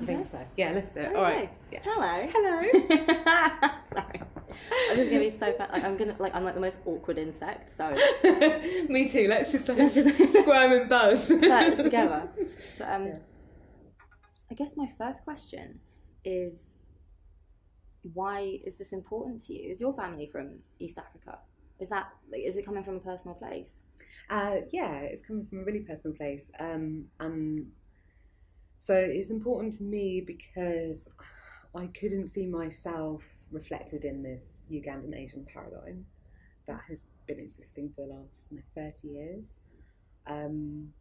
I think so. Yeah, let's do it. All right. Yeah. Hello. Sorry. I'm just gonna be so fat. Like I'm like the most awkward insect. So. Me too. Let's just squirm and buzz. Birds together. But I guess my first question is, why is this important to you? Is your family from East Africa? Is it coming from a personal place? Yeah, it's coming from a really personal place. And so it's important to me because I couldn't see myself reflected in this Ugandan Asian paradigm that has been existing for the last 30 years. And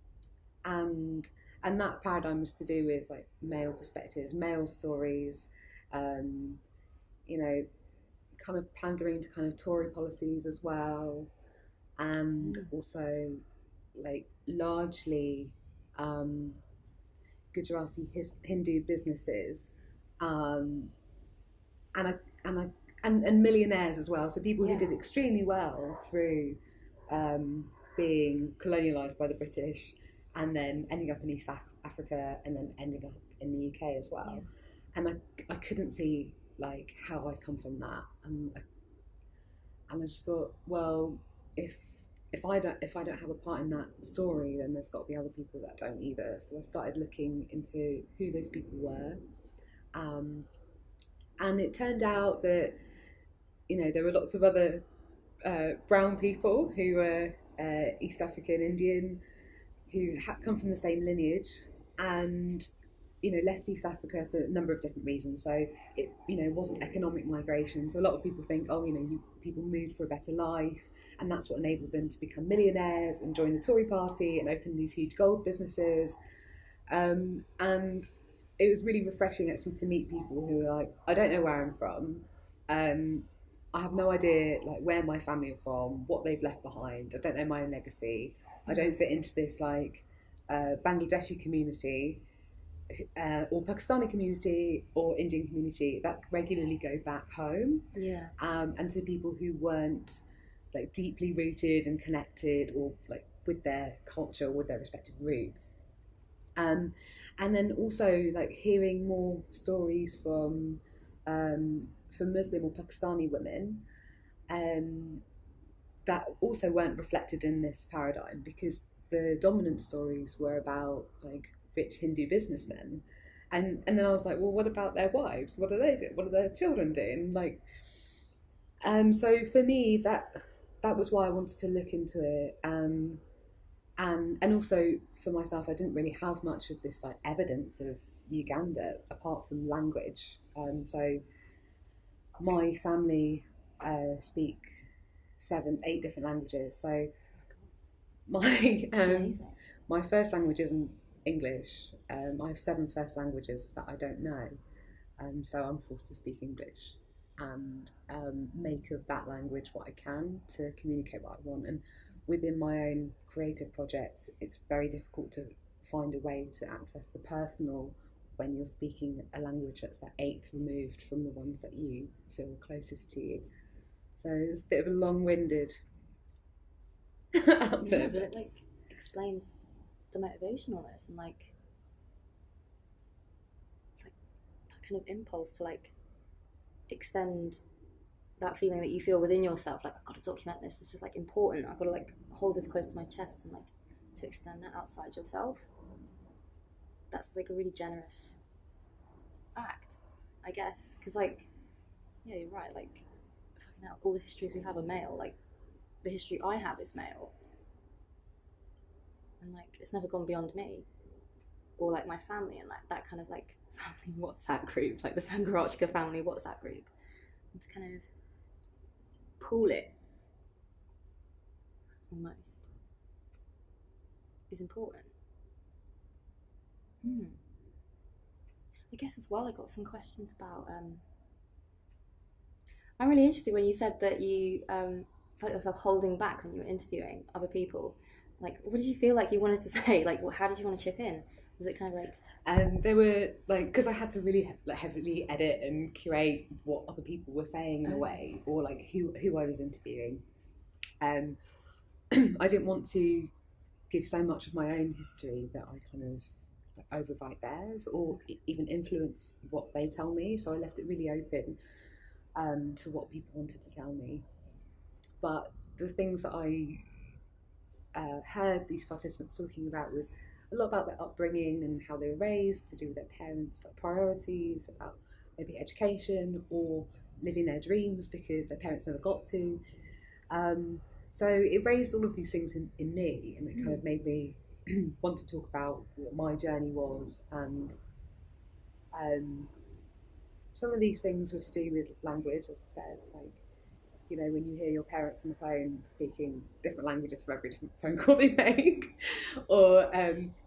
that paradigm was to do with like male perspectives, male stories, kind of pandering to kind of Tory policies as well, and also like largely Gujarati Hindu businesses, and millionaires as well. So people who did extremely well through being colonialised by the British, and then ending up in East Africa, and then ending up in the UK as well. Yeah. And I couldn't see like how I come from that, and I just thought, well, if I don't have a part in that story, then there's got to be other people that don't either. So I started looking into who those people were, and it turned out that there were lots of other brown people who were East African, Indian, who come from the same lineage, and left East Africa for a number of different reasons. So it wasn't economic migration. So a lot of people think, people moved for a better life, and that's what enabled them to become millionaires and join the Tory party and open these huge gold businesses. And it was really refreshing actually to meet people who are like, I don't know where I'm from. I have no idea like where my family are from, what they've left behind. I don't know my own legacy. I don't fit into this like Bangladeshi community, or Pakistani community, or Indian community that regularly go back home. Yeah. And to people who weren't like deeply rooted and connected, or like with their culture, with their respective roots. And then also like hearing more stories from Muslim or Pakistani women that also weren't reflected in this paradigm, because the dominant stories were about like rich Hindu businessmen, and then I was like, well, what about their wives? What do they do? What are their children doing? Like, so for me, that was why I wanted to look into it, and also for myself, I didn't really have much of this like evidence of Uganda apart from language. So my family speak 7-8 different languages. So my first language isn't English. I have 7 first languages that I don't know, so I'm forced to speak English and make of that language what I can to communicate what I want. And within my own creative projects, it's very difficult to find a way to access the personal when you're speaking a language that's that 8th removed from the ones that you feel closest to you. So it's a bit of a long-winded answer. Yeah, but it like explains the motivation on this, and like that kind of impulse to like extend that feeling that you feel within yourself, like I've got to document this. This is like important. I've got to like hold this close to my chest, and like to extend that outside yourself. That's like a really generous act, I guess, because like, yeah, you're right. Like, fucking hell, all the histories we have are male. Like, the history I have is male, and like it's never gone beyond me, or like my family, and like that kind of like family WhatsApp group, like the Sangarachka family WhatsApp group, and to kind of pool it almost is important. I guess as well I got some questions about I'm really interested when you said that you felt yourself holding back when you were interviewing other people. Like, what did you feel like you wanted to say? Like, how did you want to chip in? Was it kind of like... They were like, because I had to really heavily edit and curate what other people were saying in a way, or like who I was interviewing. I didn't want to give so much of my own history that I kind of overwrite theirs or even influence what they tell me. So I left it really open to what people wanted to tell me. But the things that I heard these participants talking about was a lot about their upbringing and how they were raised, to do with their parents' priorities, about maybe education or living their dreams because their parents never got to. So it raised all of these things in me, and it kind of made me want to talk about what my journey was. And some of these things were to do with language, as I said, like, you know, when you hear your parents on the phone speaking different languages for every different phone call they make, or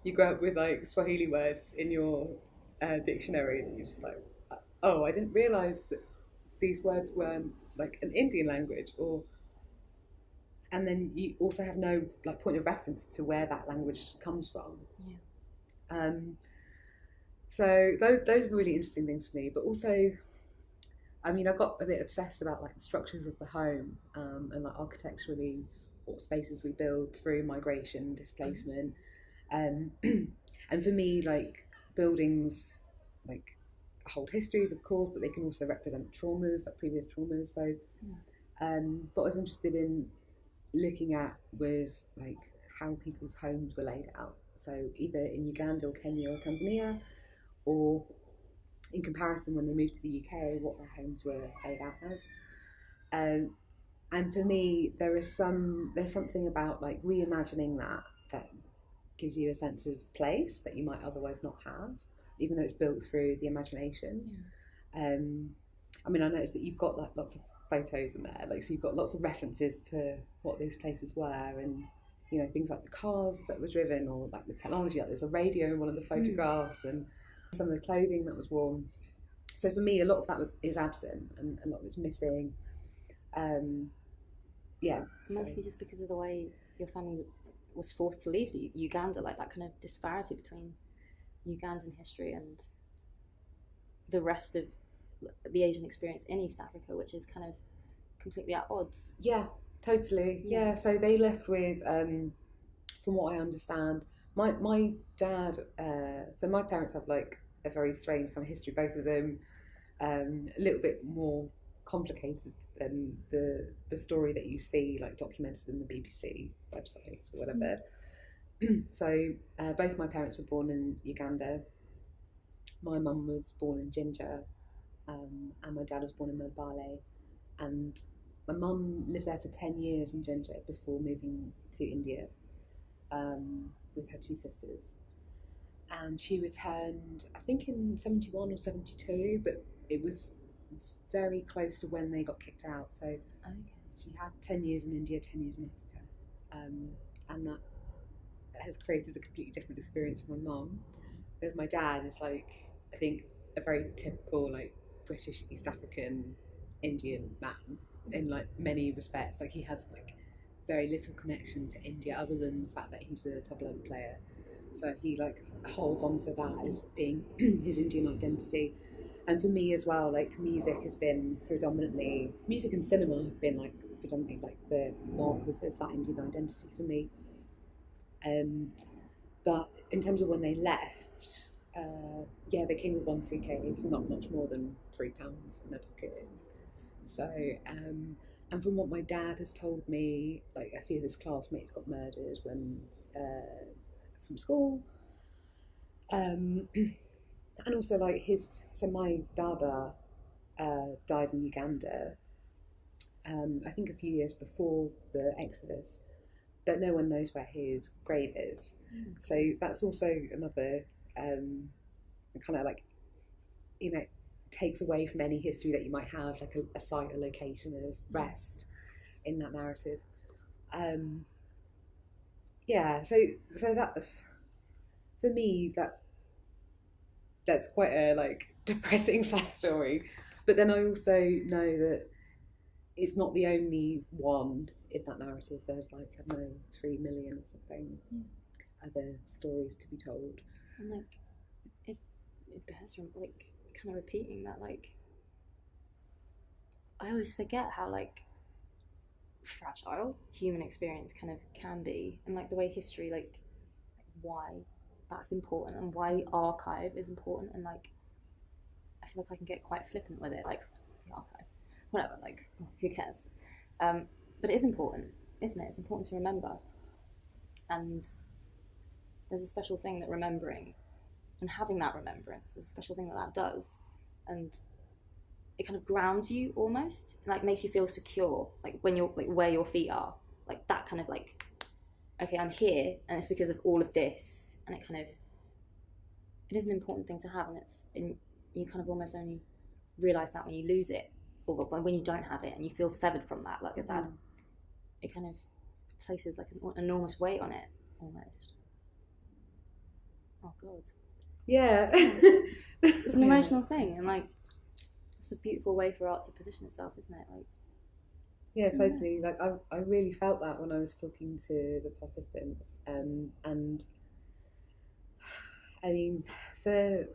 you grow up with like Swahili words in your dictionary, and you're just like, oh, I didn't realise that these words weren't like an Indian language, or and then you also have no like point of reference to where that language comes from. Yeah. So those were really interesting things for me, but also, I mean, I got a bit obsessed about like the structures of the home and like architecturally what spaces we build through migration, displacement, and for me, like buildings like hold histories, of course, but they can also represent traumas, like previous traumas. So, what I was interested in looking at was like how people's homes were laid out. So either in Uganda or Kenya or Tanzania, or in comparison when they moved to the UK, what their homes were laid out as. And for me, there's something about like reimagining that gives you a sense of place that you might otherwise not have, even though it's built through the imagination. Yeah. I mean, I noticed that you've got like lots of photos in there, like so you've got lots of references to what these places were, and you know things like the cars that were driven, or like the technology. Like there's a radio in one of the photographs, and some of the clothing that was worn. So for me, a lot of that is absent, and a lot of it's missing. Yeah, mostly just because of the way your family was forced to leave Uganda, like that kind of disparity between Ugandan history and the rest of the Asian experience in East Africa, which is kind of completely at odds. Yeah, totally. Yeah, so they left with, from what I understand, my dad, so my parents have like a very strange kind of history, both of them, a little bit more complicated than the story that you see like documented in the BBC websites or whatever. So both my parents were born in Uganda. My mum was born in Jinja, and my dad was born in Mbale. And my mum lived there for 10 years in Jinja before moving to India with her two sisters. And she returned, I think in 71 or 72, but it was very close to when they got kicked out. So she had 10 years in India, 10 years in Africa. And that has created a completely different experience for my mum. Whereas my dad is like, I think, a very typical like British East African Indian man in like many respects. Like he has like very little connection to India other than the fact that he's a tabla player. So he like holds on to that as being his Indian identity. And for me as well, like music has been predominantly, music and cinema have been like predominantly like the markers of that Indian identity for me. But in terms of when they left, they came with one suitcase, not much more than £3 in their pockets. So, and from what my dad has told me, like a few of his classmates got murdered when from school, and also like my dada died in Uganda, I think a few years before the Exodus, but no one knows where his grave is. So that's also another kind of like, you know, takes away from any history that you might have, like a site, a location of rest in that narrative. So that's, for me, that's quite a like depressing sad story. But then I also know that it's not the only one in that narrative. There's like, I don't know, 3 million or something other stories to be told. And like it bears from like kind of repeating that, like I always forget how like fragile human experience kind of can be, and like the way history, like why that's important and why archive is important. And like, I feel like I can get quite flippant with it, like the archive, whatever, like, who cares? But it is important, isn't it? It's important to remember. And there's a special thing that remembering and having that remembrance is a special thing that does. And it kind of grounds you almost, like makes you feel secure, like when you're like where your feet are, like that kind of like, okay, I'm here and it's because of all of this. And it kind of, it is an important thing to have, and you kind of almost only realize that when you lose it, or when you don't have it and you feel severed from that, like that, it kind of places like an enormous weight on it almost. Oh god. Yeah. It's an emotional thing, and like it's a beautiful way for art to position itself, isn't it? Like, yeah, totally. Like I really felt that when I was talking to the participants, and I mean, for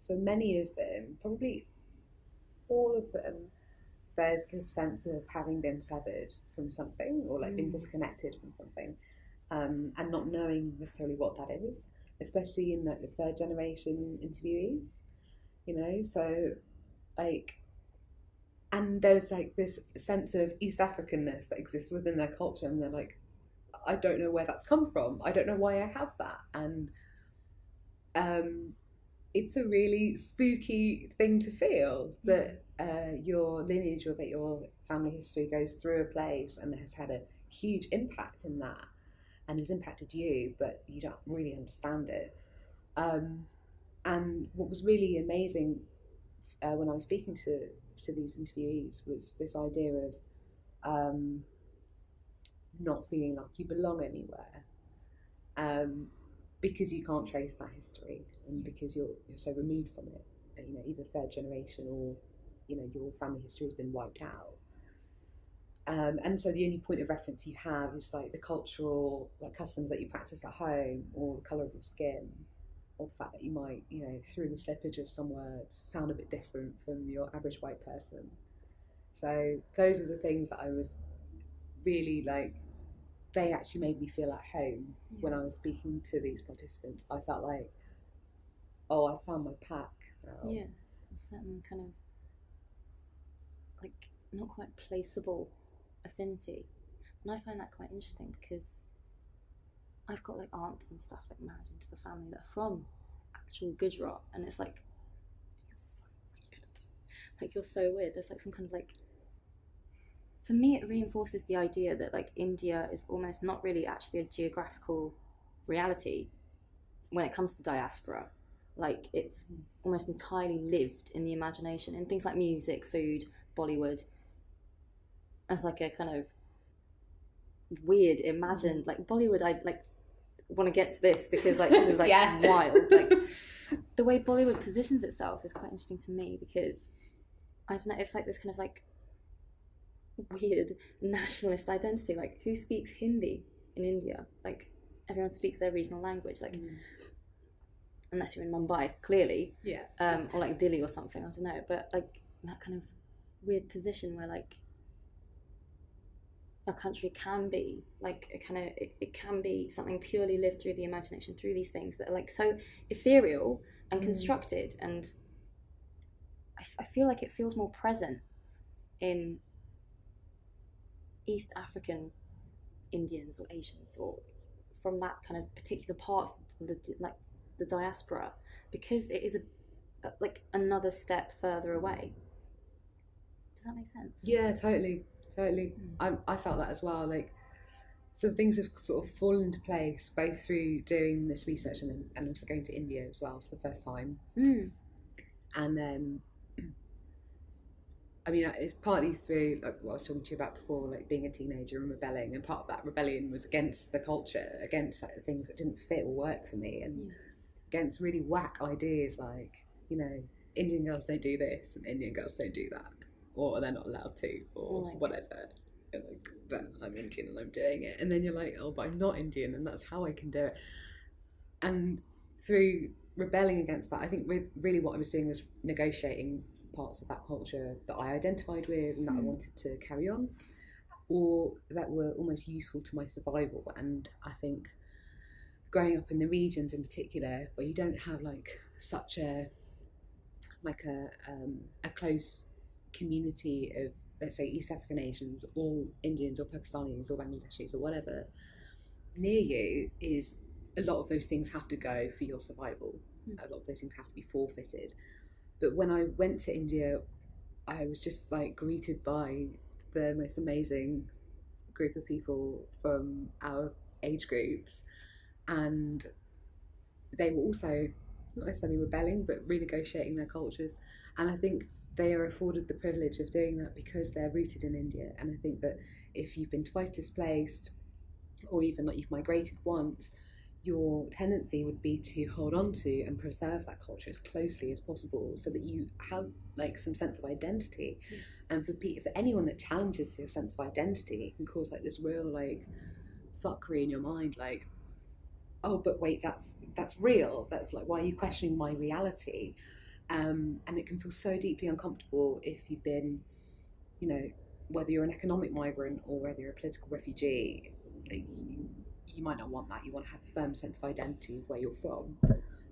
many of them, probably all of them, there's this sense of having been severed from something, or like been disconnected from something, and not knowing necessarily what that is, especially in like the third generation interviewees, you know. So like, and there's like this sense of East Africanness that exists within their culture, and they're like, I don't know where that's come from, I don't know why I have that. And it's a really spooky thing to feel that your lineage or that your family history goes through a place and has had a huge impact in that and has impacted you, but you don't really understand it. And what was really amazing when I was speaking to these interviewees was this idea of not feeling like you belong anywhere, because you can't trace that history, and because you're so removed from it, you know, either third generation or, you know, your family history has been wiped out. And so the only point of reference you have is like the cultural like customs that you practice at home, or the colour of your skin, or the fact that you might, you know, through the slippage of some words, sound a bit different from your average white person. So those are the things that I was really like, they actually made me feel at home when I was speaking to these participants. I felt like, oh, I found my pack now. Yeah, a certain kind of like not quite placeable affinity, and I find that quite interesting because I've got like aunts and stuff like married into the family that are from actual Gujarat, and it's like, you're so weird. Like, you're so weird. There's like some kind of like, for me it reinforces the idea that like India is almost not really actually a geographical reality when it comes to diaspora. Like, it's almost entirely lived in the imagination, in things like music, food, Bollywood, as like a kind of weird imagined like Bollywood. I like want to get to this because like this is like wild. Like the way Bollywood positions itself is quite interesting to me because I don't know, it's like this kind of like weird nationalist identity. Like, who speaks Hindi in India? Like, everyone speaks their regional language, like unless you're in Mumbai, clearly, or like Delhi or something, I don't know. But like that kind of weird position where like a country can be like a kind of it can be something purely lived through the imagination, through these things that are like so ethereal and constructed. And I feel like it feels more present in East African Indians or Asians, or from that kind of particular part of the diaspora, because it is a like another step further away. Does that make sense? Yeah, totally. I felt that as well. Like, some things have sort of fallen into place both through doing this research and also going to India as well for the first time. And then I mean, it's partly through like what I was talking to you about before, like being a teenager and rebelling, and part of that rebellion was against the culture, against like, the things that didn't fit or work for me, and against really whack ideas like, you know, Indian girls don't do this and Indian girls don't do that, or they're not allowed to, or whatever. And like, but I'm Indian and I'm doing it, and then you're like, oh, but I'm not Indian, and that's how I can do it. And through rebelling against that, I think really what I was doing was negotiating parts of that culture that I identified with and that I wanted to carry on, or that were almost useful to my survival. And I think growing up in the regions in particular, where you don't have like such a close community of, let's say, East African Asians or Indians or Pakistanis or Bangladeshis or whatever near you, is a lot of those things have to go for your survival. A lot of those things have to be forfeited. But when I went to India, I was just like greeted by the most amazing group of people from our age groups, and they were also not necessarily rebelling but renegotiating their cultures. And I think they are afforded the privilege of doing that because they're rooted in India. And I think that if you've been twice displaced, or even like you've migrated once, your tendency would be to hold on to and preserve that culture as closely as possible, so that you have like some sense of identity. And for anyone that challenges your sense of identity, it can cause like this real like fuckery in your mind, like, oh, but wait, that's real. That's like, why are you questioning my reality? And it can feel so deeply uncomfortable if you've been, you know, whether you're an economic migrant or whether you're a political refugee. You might not want that. You want to have a firm sense of identity of where you're from.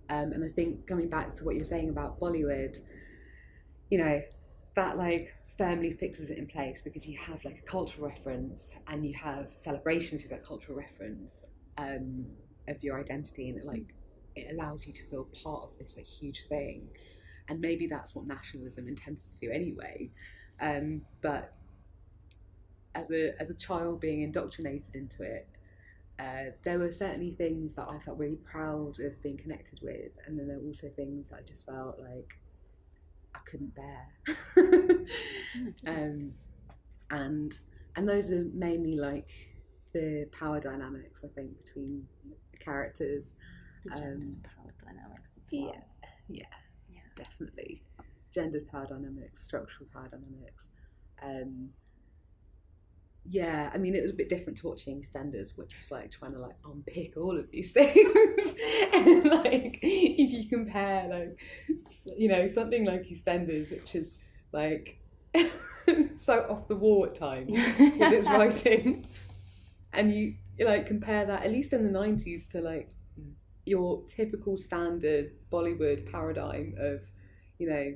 And I think coming back to what you're saying about Bollywood, you know, that like firmly fixes it in place because you have like a cultural reference and you have celebrations with that cultural reference of your identity, and it allows you to feel part of this like huge thing. And maybe that's what nationalism intends to do anyway. But as a child being indoctrinated into it, there were certainly things that I felt really proud of being connected with, and then there were also things that I just felt like I couldn't bear. And those are mainly like the power dynamics, I think, between the characters. The gendered power dynamics as well. Yeah, definitely. Gendered power dynamics, structural power dynamics. Yeah, I mean, it was a bit different to watching EastEnders, which was like trying to like unpick all of these things. And like, if you compare like, you know, something like EastEnders, which is like so off the wall at times with its writing, and you like compare that, at least in the 90s, to like your typical standard Bollywood paradigm of, you know,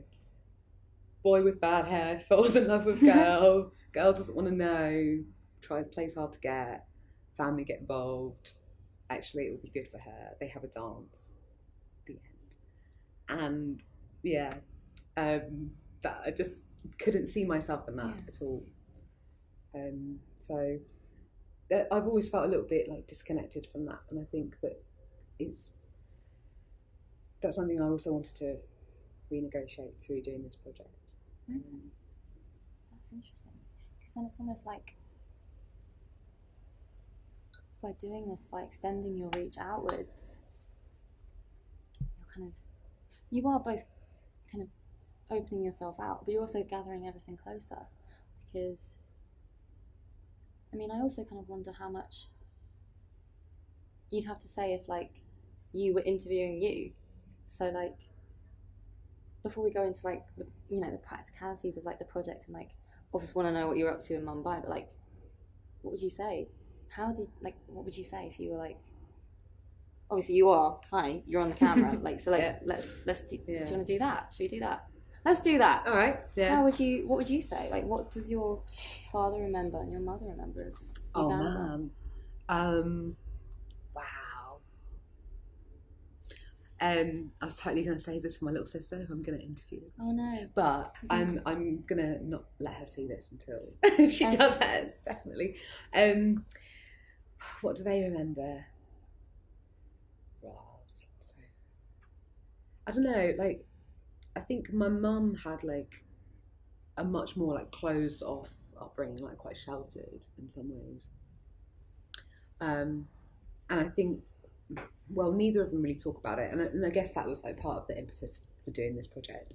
boy with bad hair falls in love with girl. Girl doesn't want to know, plays hard to get, family get involved, actually it will be good for her, they have a dance, the end. And yeah, that I just couldn't see myself in that at all. So I've always felt a little bit like disconnected from that, and I think that that's something I also wanted to renegotiate through doing this project. That's interesting. Then it's almost like by doing this, by extending your reach outwards, you are both kind of opening yourself out, but you're also gathering everything closer. Because I mean, I also kind of wonder how much you'd have to say if like you were interviewing you. So like, before we go into like the, you know, the practicalities of like the project, and like obviously want to know what you're up to in Mumbai, but like, what would you say? What would you say if you were like, obviously you are, hi, you're on the camera, like, so like, let's do, do you want to do that? Should we do that? Let's do that. All right. Yeah. What would you say? Like, what does your father remember and your mother remember? Oh man. Wow. I was totally going to save this for my little sister who I'm going to interview. Oh no. But I'm going to not let her see this until she does hers, definitely. What do they remember? I don't know, like, I think my mum had like a much more like closed off upbringing, like quite sheltered in some ways. And I think, well, neither of them really talk about it, and I guess that was like part of the impetus for doing this project.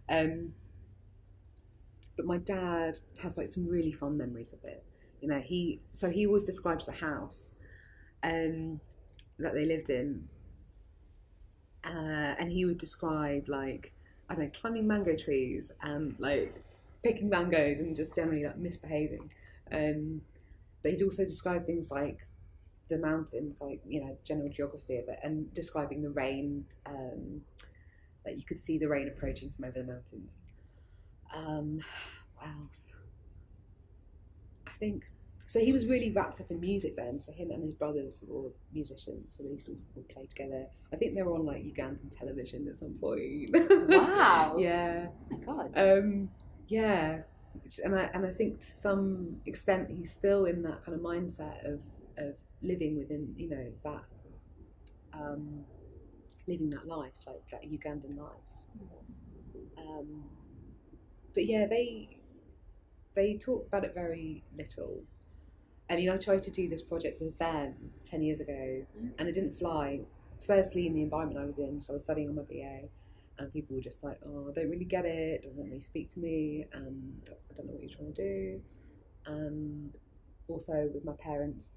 But my dad has like some really fond memories of it. You know, he always describes the house that they lived in, and he would describe like, I don't know, climbing mango trees and like picking mangoes and just generally like misbehaving. But he'd also describe things like the mountains, like, you know, the general geography of it, and describing the rain, that you could see the rain approaching from over the mountains. What else? I think so. He was really wrapped up in music then. So him and his brothers were musicians, so they sort of would play together. I think they were on like Ugandan television at some point. Wow. Yeah. Oh my God. Yeah. And I think to some extent he's still in that kind of mindset of living within, you know, that living that life, like that Ugandan life. But yeah, they talk about it very little. I mean, I tried to do this project with them 10 years ago, and it didn't fly. Firstly, in the environment I was in, so I was studying on my BA, and people were just like, "Oh, I don't really get it. Doesn't really speak to me, and I don't know what you're trying to do." And also with my parents,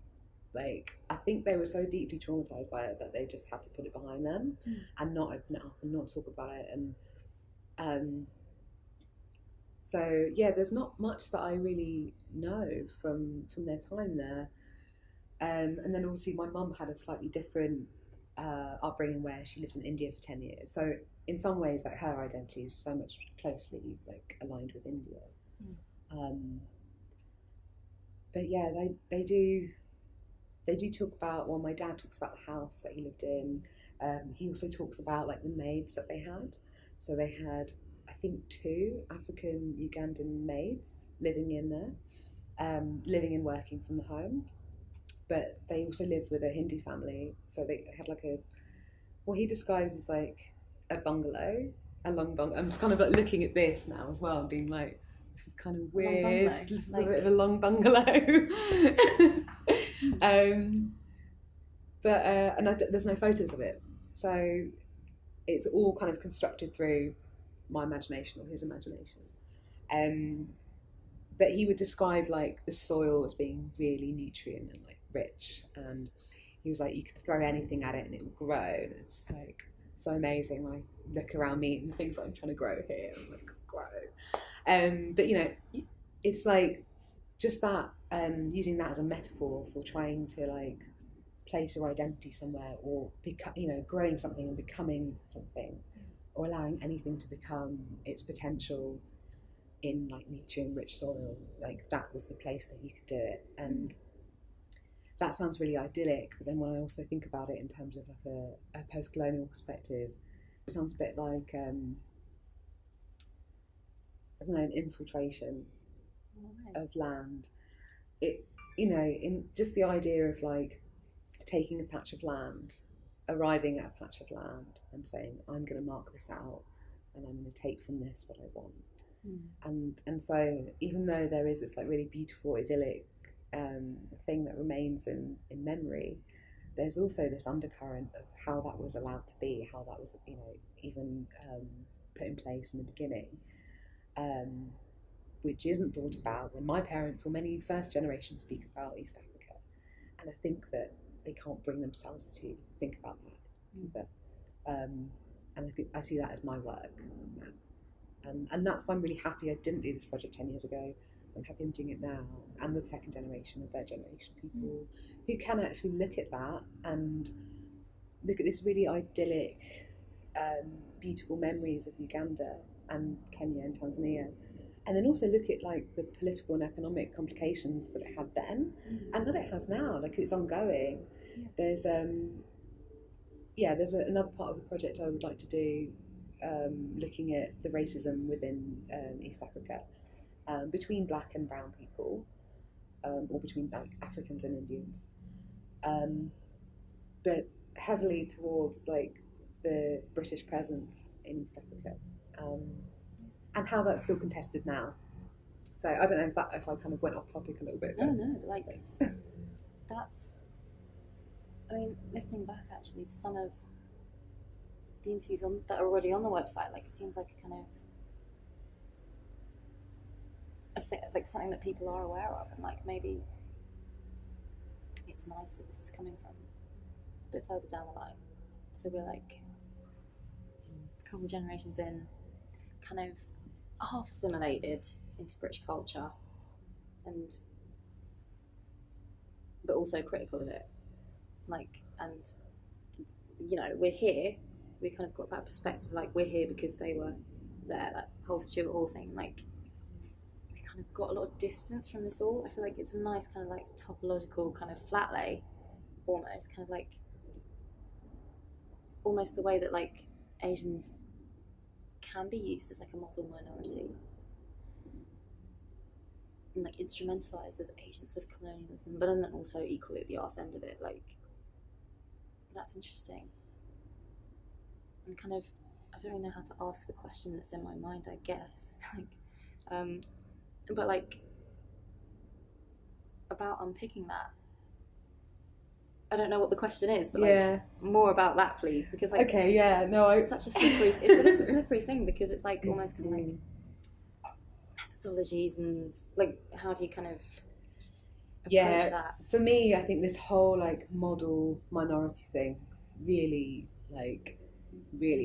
like, I think they were so deeply traumatized by it that they just had to put it behind them and not open it up and not talk about it. And so yeah, there's not much that I really know from their time there. And then obviously my mum had a slightly different upbringing where she lived in India for 10 years. So in some ways, like, her identity is so much closely like aligned with India. But yeah, they do talk about, well, my dad talks about the house that he lived in. He also talks about like the maids that they had. So they had, I think, 2 African Ugandan maids living in there, living and working from the home. But they also lived with a Hindu family. So they had like what he describes as like a bungalow, a long bungalow. I'm just kind of like looking at this now as well and being like, this is kind of weird. This is like a bit of a long bungalow. There's no photos of it. So it's all kind of constructed through my imagination or his imagination. But he would describe like the soil as being really nutrient and like rich, and he was like, you could throw anything at it and it would grow, and it's like so amazing when I look around me and the things that I'm trying to grow here, I'm like, grow. But you know, it's like just that, using that as a metaphor for trying to like place your identity somewhere, or become, you know, growing something and becoming something, or allowing anything to become its potential in like nutrient-rich soil. Like that was the place that you could do it, and that sounds really idyllic. But then when I also think about it in terms of like a post-colonial perspective, it sounds a bit like I don't know, an infiltration of land. It, you know, in just the idea of like taking a patch of land, arriving at a patch of land and saying, I'm going to mark this out and I'm going to take from this what I want. And so even though there is this like really beautiful idyllic thing that remains in memory, there's also this undercurrent of how that was allowed to be, how that was, you know, even put in place in the beginning, which isn't thought about when my parents or many first generation speak about East Africa. And I think that they can't bring themselves to think about that either. And I think I see that as my work now. And that's why I'm really happy I didn't do this project 10 years ago. I'm happy I'm doing it now, and with second generation and third generation people who can actually look at that and look at this really idyllic, beautiful memories of Uganda and Kenya and Tanzania, and then also look at like the political and economic complications that it had then and that it has now. Like, it's ongoing. There's another part of the project I would like to do, looking at the racism within East Africa, between black and brown people, or between like Africans and Indians, but heavily towards like the British presence in East Africa, and how that's still contested now. So I don't know if I kind of went off topic a little bit. No, like that's. I mean, listening back actually to some of the interviews that are already on the website, like it seems like a kind of like something that people are aware of, and like maybe it's nice that this is coming from a bit further down the line. So we're like a couple of generations in, kind of half assimilated into British culture, but also critical of it. like, and you know, we're here. We kind of got that perspective, like we're here because they were there, that whole Stuart Hall thing. Like, we kind of got a lot of distance from this all. I feel like it's a nice kind of like topological kind of flat lay, almost kind of like almost the way that like Asians can be used as like a model minority and like instrumentalized as agents of colonialism, but then also equally at the arse end of it. Like, that's interesting. And kind of, I don't really know how to ask the question that's in my mind, I guess. But like, about unpicking that, I don't know what the question is, but like more about that, please, because like it's such a slippery. It is a slippery thing because it's like almost kind of like methodologies and like how do you kind of approach that? For me, I think this whole like model minority thing really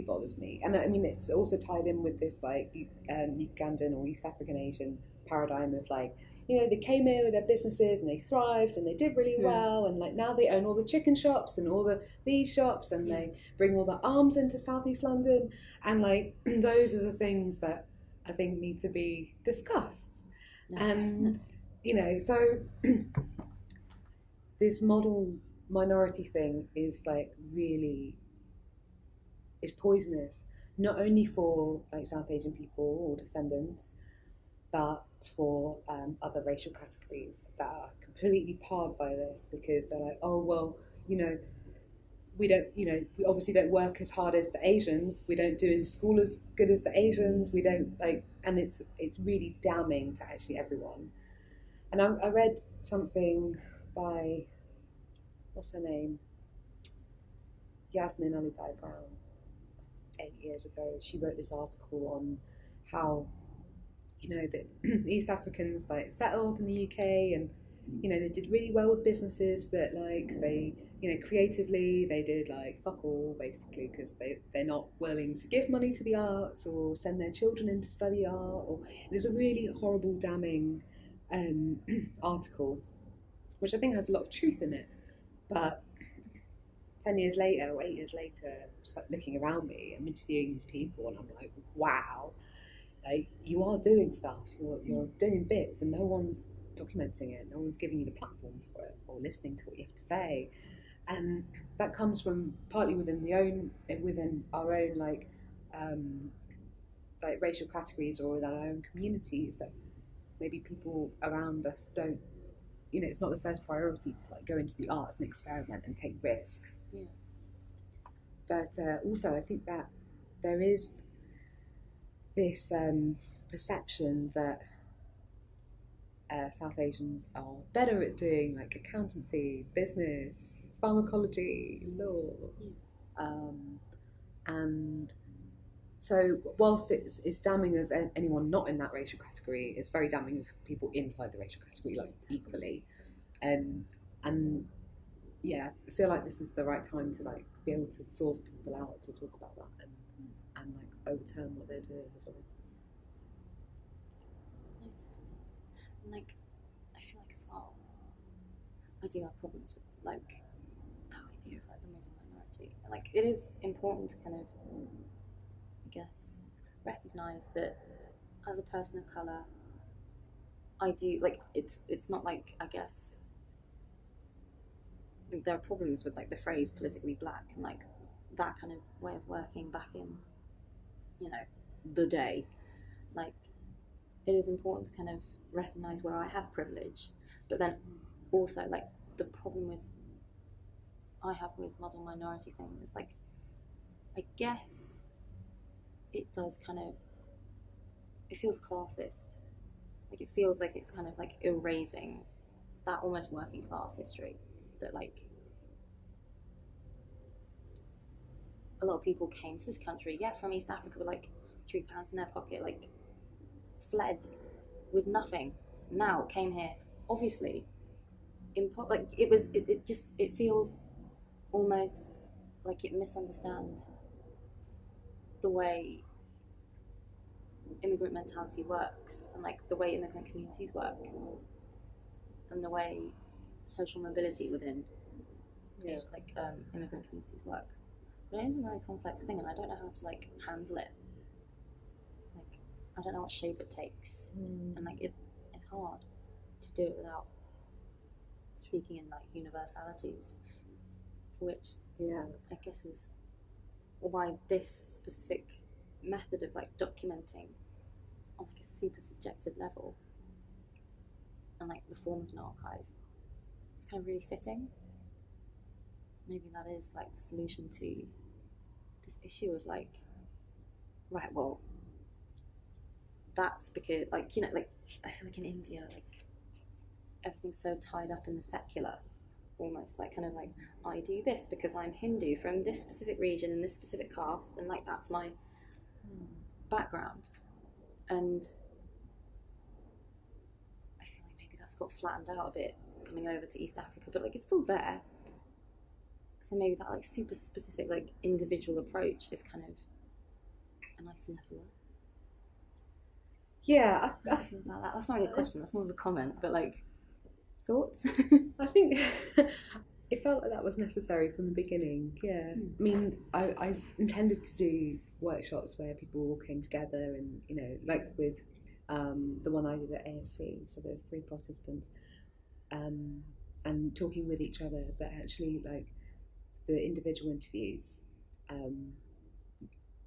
bothers me, and I mean it's also tied in with this like Ugandan or East African Asian paradigm of like, you know, they came here with their businesses and they thrived and they did really well, and like now they own all the chicken shops and all these shops, and they bring all the arms into Southeast London, and like those are the things that I think need to be discussed. And you know, so this model minority thing is like really is poisonous, not only for like South Asian people or descendants, but for other racial categories that are completely parred by this, because they're like, oh well, you know, we obviously don't work as hard as the Asians, we don't do in school as good as the Asians, we don't like, and it's really damning to actually everyone. And I read something by, what's her name, Yasmin Ali Brown, 8 years ago. She wrote this article on how, you know, that East Africans like settled in the UK, and you know they did really well with businesses, but like they, you know, creatively they did like fuck all basically, because they're not willing to give money to the arts or send their children in to study art. Or there's a really horrible, damning article, which I think has a lot of truth in it. But 10 years later or 8 years later, just like looking around me, I'm interviewing these people and I'm like, wow, like you are doing stuff, you're doing bits, and no one's documenting it, no one's giving you the platform for it or listening to what you have to say. And that comes from partly within our own like racial categories or within our own communities, that maybe people around us don't, you know, it's not the first priority to like go into the arts and experiment and take risks. But also I think that there is this perception that South Asians are better at doing like accountancy, business, pharmacology, law, and so whilst it's damning of anyone not in that racial category, it's very damning of people inside the racial category, like equally. And yeah, I feel like this is the right time to like be able to source people out to talk about that and like overturn what they're doing as well. Like, I feel like as well, I do have problems with like that idea of like the Muslim minority. And like, it is important to kind of, I guess, recognise that as a person of colour, I do like it's not like, I guess there are problems with like the phrase politically black and like that kind of way of working back in, you know, the day. Like, it is important to kind of recognise where I have privilege, but then also like the problem I have with model minority thing is like, I guess it does kind of, it feels classist. Like, it feels like it's kind of like erasing that almost working class history that like a lot of people came to this country, from East Africa with like £3 in their pocket, like fled with nothing, now came here, obviously like it feels almost like it misunderstands the way immigrant mentality works and like the way immigrant communities work and the way social mobility within immigrant communities work. But it is a very complex thing, and I don't know how to like handle it. Like, I don't know what shape it takes, and like it's hard to do it without speaking in like universalities, which I guess is why this specific method of like documenting on like a super subjective level and like the form of an archive is kind of really fitting. Maybe that is like the solution to this issue of like, right, well, that's because like, you know, like I feel like in India, like everything's so tied up in the secular, almost like kind of like, I do this because I'm Hindu from this specific region and this specific caste, and like that's my background. And I feel like maybe that's got flattened out a bit coming over to East Africa, but like it's still there. So maybe that like super specific like individual approach is kind of a nice leveler. Yeah, About that. That's not really a question, that's more of a comment, but like, thoughts? I think it felt like that was necessary from the beginning. Yeah, I mean, I intended to do workshops where people all came together, and you know, like with the one I did at ASC. So there's 3 participants, and talking with each other, but actually like the individual interviews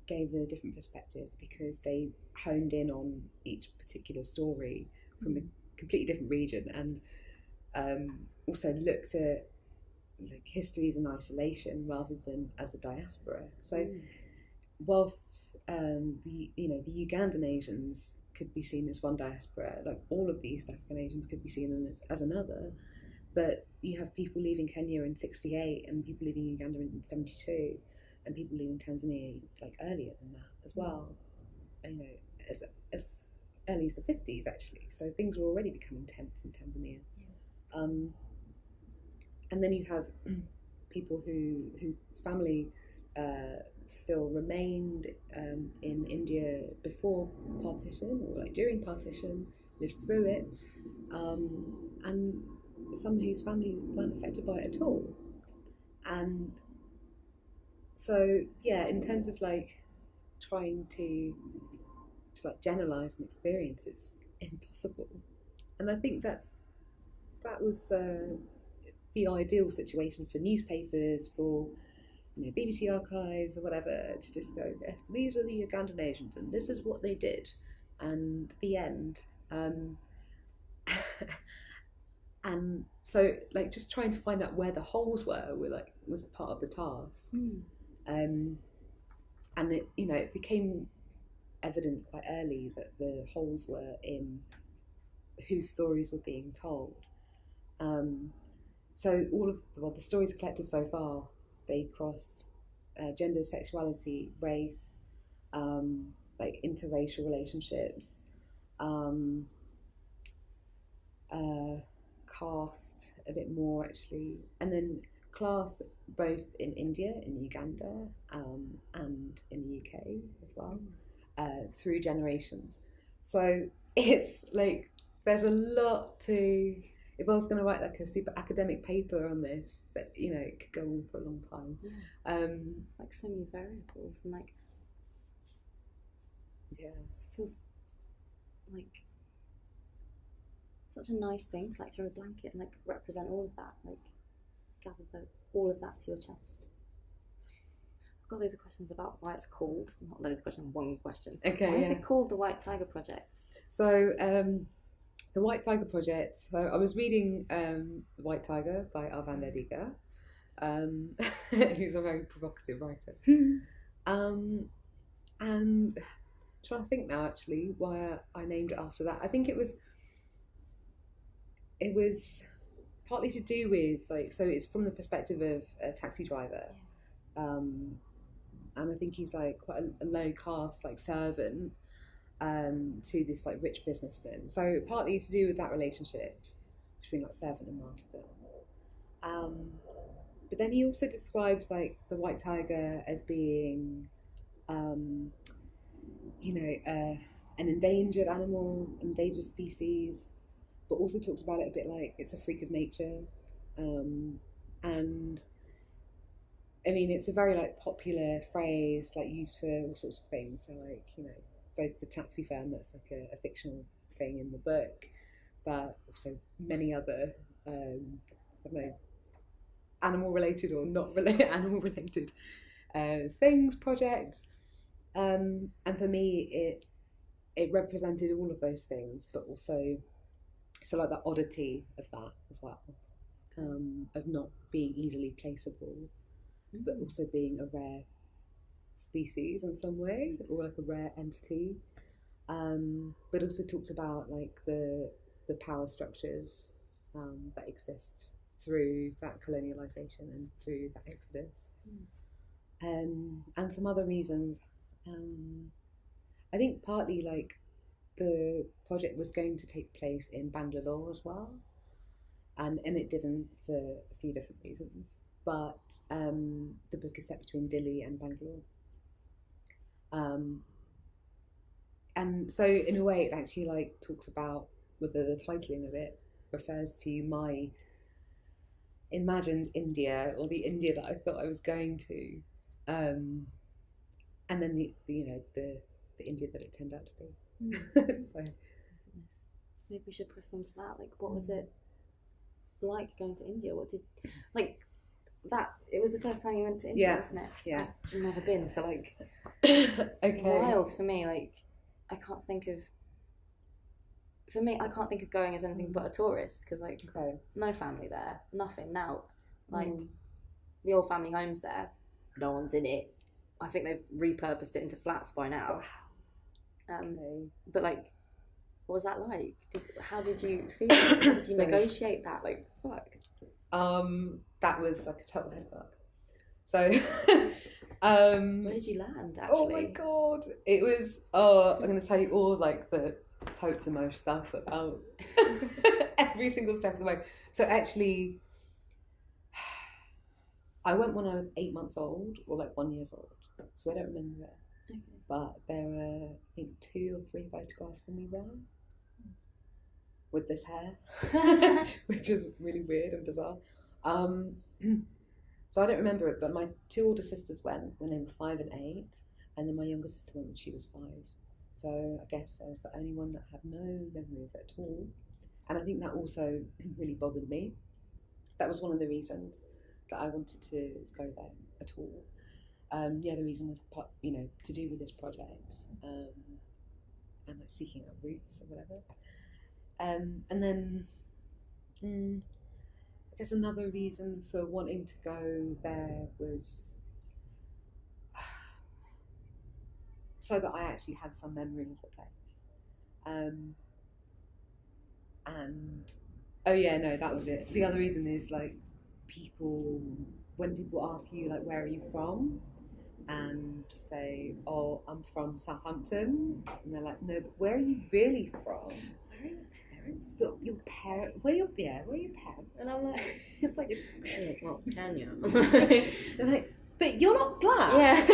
gave a different perspective because they honed in on each particular story from a completely different region, and also looked at like histories in isolation rather than as a diaspora. So whilst the Ugandan Asians could be seen as one diaspora, like all of the East African Asians could be seen as another, but you have people leaving Kenya in 68 and people leaving Uganda in 72 and people leaving Tanzania like earlier than that as well, you know, as early as the 50s actually. So things were already becoming tense in Tanzania. And then you have people whose family still remained in India before partition or like during partition, lived through it, and some whose family weren't affected by it at all. And so yeah, in terms of like trying to like generalize an experience, it's impossible. And I think that was the ideal situation for newspapers, for BBC archives or whatever, to just go, yes, these are the Ugandan Asians and this is what they did, and the end. And so like just trying to find out where the holes were was part of the task. And it became evident quite early that the holes were in whose stories were being told. So all of the stories collected so far, they cross gender, sexuality, race, like interracial relationships, caste a bit more actually, and then class, both in India, in Uganda, and in the UK as well, through generations. So it's like there's a lot to. If I was going to write like a super academic paper on this, that it could go on for a long time. It's like so many variables, and like it feels like such a nice thing to like throw a blanket and like represent all of that, like gather all of that to your chest. I've got loads of questions about why it's called. Not loads of questions, one question. Okay. Why is it called the White Tiger Project? So the White Tiger Project. So I was reading The White Tiger by Arvan Lediga, who's a very provocative writer. And I'm trying to think now actually why I named it after that. I think it was partly to do with so it's from the perspective of a taxi driver, and I think he's like quite a low caste like servant to this like rich businessman. So partly to do with that relationship between like servant and master. But then he also describes like the white tiger as being, an endangered animal, endangered species, but also talks about it a bit like it's a freak of nature, and I mean, it's a very like popular phrase, like used for all sorts of things. So like, you know, both the taxi firm, that's like a fictional thing in the book, but also many other, I don't know, animal related or not related, animal related things, projects. And for me, it represented all of those things, but also so like the oddity of that as well, of not being easily placeable, but also being a rare species in some way, or like a rare entity. But also talked about like the power structures that exist through that colonialization and through that exodus, and some other reasons. I think partly like the project was going to take place in Bangalore as well, and it didn't for a few different reasons. But the book is set between Delhi and Bangalore. And so in a way it actually like talks about, with the titling of it, refers to my imagined India, or the India that I thought I was going to, and then the you know the India that it turned out to be. So maybe we should press on to that. Like, what was it like going to India? What did, like, that, it was the first time you went to India, wasn't it? Yeah. I've never been, so like okay. Wild for me. Like, I can't think of going as anything but a tourist, because like no family there, nothing. Now like the old family home's there, no one's in it. I think they've repurposed it into flats by now. But like, what was that like? How did you feel? How did you negotiate that? Like, fuck. That was like a total headfuck. So, where did you land? Actually, oh my god, it was. I'm going to tell you all like the totes and most stuff about every single step of the way. So actually, I went when I was 8 months old, or like 1 year old. So I don't remember it. Okay. But there were, I think, 2 or 3 photographs of me there with this hair, which is really weird and bizarre. So I don't remember it, but my 2 older sisters went when they were 5 and 8, and then my younger sister went when she was 5. So I guess I was the only one that had no memory of it at all. And I think that also really bothered me. That was one of the reasons that I wanted to go there at all. The other reason was, to do with this project, and like seeking out roots or whatever. And then I guess another reason for wanting to go there was so that I actually had some memory of the place. And that was it. The other reason is like when people ask you like, where are you from? And you say, oh, I'm from Southampton. And they're like, no, but where are you really from? Where are your parents? Your parents? Where are your parents? And I'm like, it's like, well, Kenya. They're like, but you're not black. Yeah.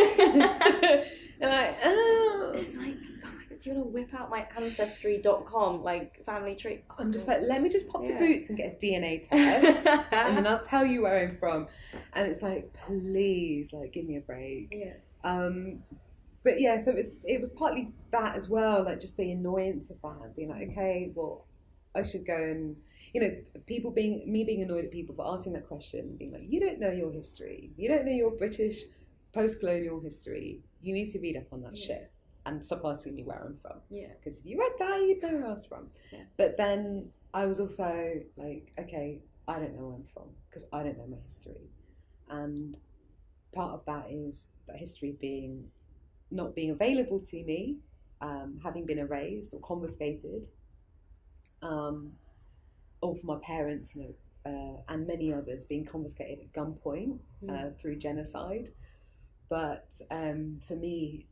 They're like, oh. It's like, oh my god, do you want to whip out my ancestry.com like family tree? Oh, I'm just like, let me just pop to Boots and get a DNA test, and then I'll tell you where I'm from. And it's like, please, like, give me a break. Yeah. But yeah, so it was partly that as well, like just the annoyance of that, being like, okay, well, I should go and, me being annoyed at people for asking that question, being like, you don't know your history, you don't know your British post-colonial history, you need to read up on that shit and stop asking me where I'm from. Yeah. Because if you read that, you'd know where I was from. Yeah. But then I was also like, okay, I don't know where I'm from because I don't know my history. And part of that is that history not being available to me, having been erased or confiscated, or for my parents, and many others being confiscated at gunpoint through genocide. But for me,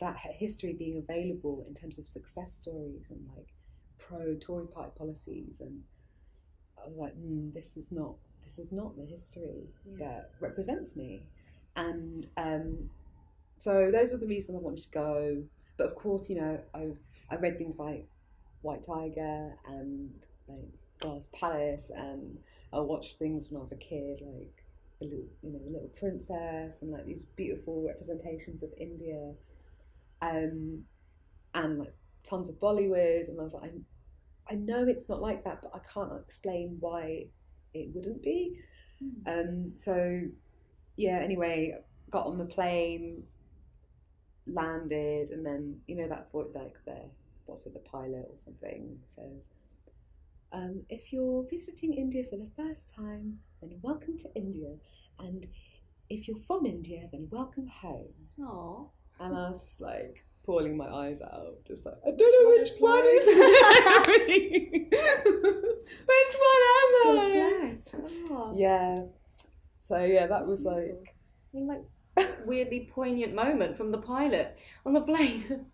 that history being available in terms of success stories and like pro-Tory party policies, and I was like, this is not the history that represents me. And so those are the reasons I wanted to go. But of course, I read things like White Tiger and like Glass Palace, and I watched things when I was a kid, like the little, the little princess, and like these beautiful representations of India, and like tons of Bollywood, and I was like, I know it's not like that, but I can't explain why it wouldn't be. So yeah, anyway, got on the plane, landed, and then that voice, like the pilot or something says, if you're visiting India for the first time, then welcome to India, and if you're from India, then welcome home. Aww. And I was just like pulling my eyes out, just like, I don't know which one is happening. Which one am I? Oh. Yeah. So yeah, that was beautiful. Like weirdly poignant moment from the pilot on the plane.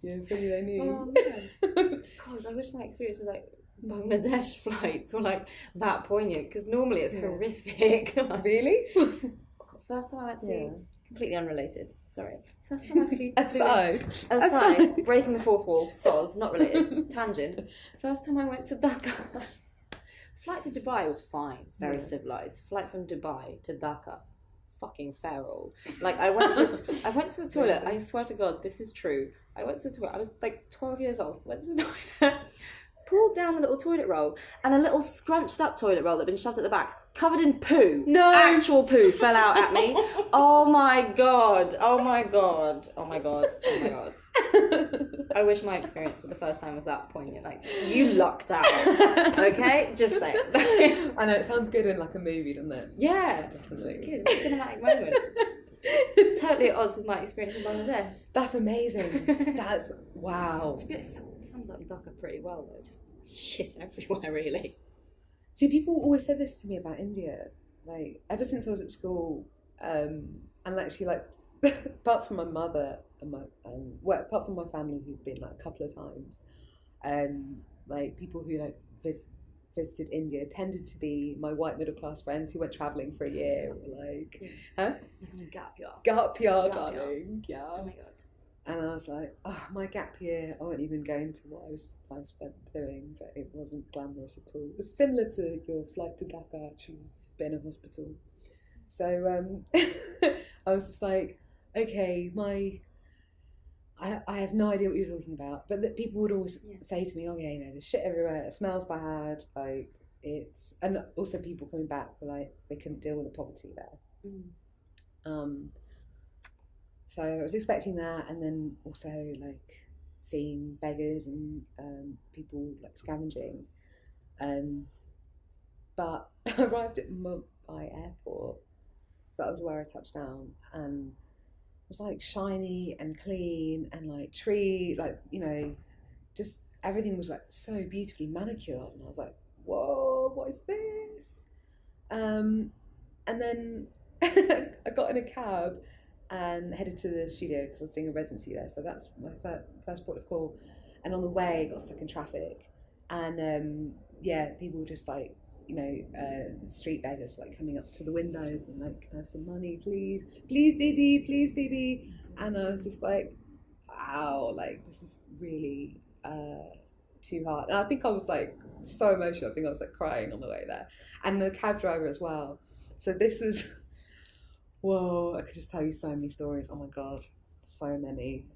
Yeah, funny they knew. Oh man. God, I wish my experience with like Bangladesh flights were like that poignant, because normally it's horrific. Really? First time I went to, completely unrelated, sorry. First time I flew Aside, breaking the fourth wall, soz, not related, tangent. First time I went to Dhaka. Flight to Dubai was fine, very civilised. Flight from Dubai to Dhaka, fucking feral. Like I went to the toilet, I swear to God, this is true. I went to the toilet, I was like 12 years old, went to the toilet, pulled down the little toilet roll, and a little scrunched up toilet roll that had been shoved at the back, covered in poo. No! Actual poo fell out at me. Oh my God. Oh my God. Oh my God. Oh my God. I wish my experience for the first time was that poignant. Like, you lucked out. Okay? Just say it. I know, it sounds good in like a movie, doesn't it? Yeah. Definitely. It's good. It's a cinematic moment. Totally at odds with my experience in Bangladesh. That's amazing. That's, wow. To be honest, it sums up Dhaka pretty well though. Just shit everywhere, really. See, people always said this to me about India, like ever since I was at school, and actually, like, apart from my mother and apart from my family who've been like a couple of times, like people who like visited India tended to be my white middle class friends who went travelling for a year, or like, Gap year. Gap year, darling. Yeah. Oh my God. And I was like, oh, my gap year, I won't even go into what I spent doing, but it wasn't glamorous at all. It was similar to your flight to Dhaka, actually, but in a hospital. So I was just like, okay, I have no idea what you're talking about, but that people would always say to me, oh yeah, there's shit everywhere, it smells bad, like and also people coming back were like, they couldn't deal with the poverty there. So I was expecting that, and then also like seeing beggars and people like scavenging. But I arrived at Mumbai airport, so that was where I touched down, and it was like shiny and clean and like tree, like just everything was like so beautifully manicured, and I was like, whoa, what is this? And then I got in a cab and headed to the studio because I was doing a residency there, so that's my first port of call. And on the way, got stuck in traffic, and people were just like, street beggars were like coming up to the windows and like, can I have some money, please, please, Didi, and I was just like, wow, like this is really too hard. And I think I was like so emotional. I think I was like crying on the way there, and the cab driver as well. So this was. Whoa, I could just tell you so many stories. Oh my God, so many.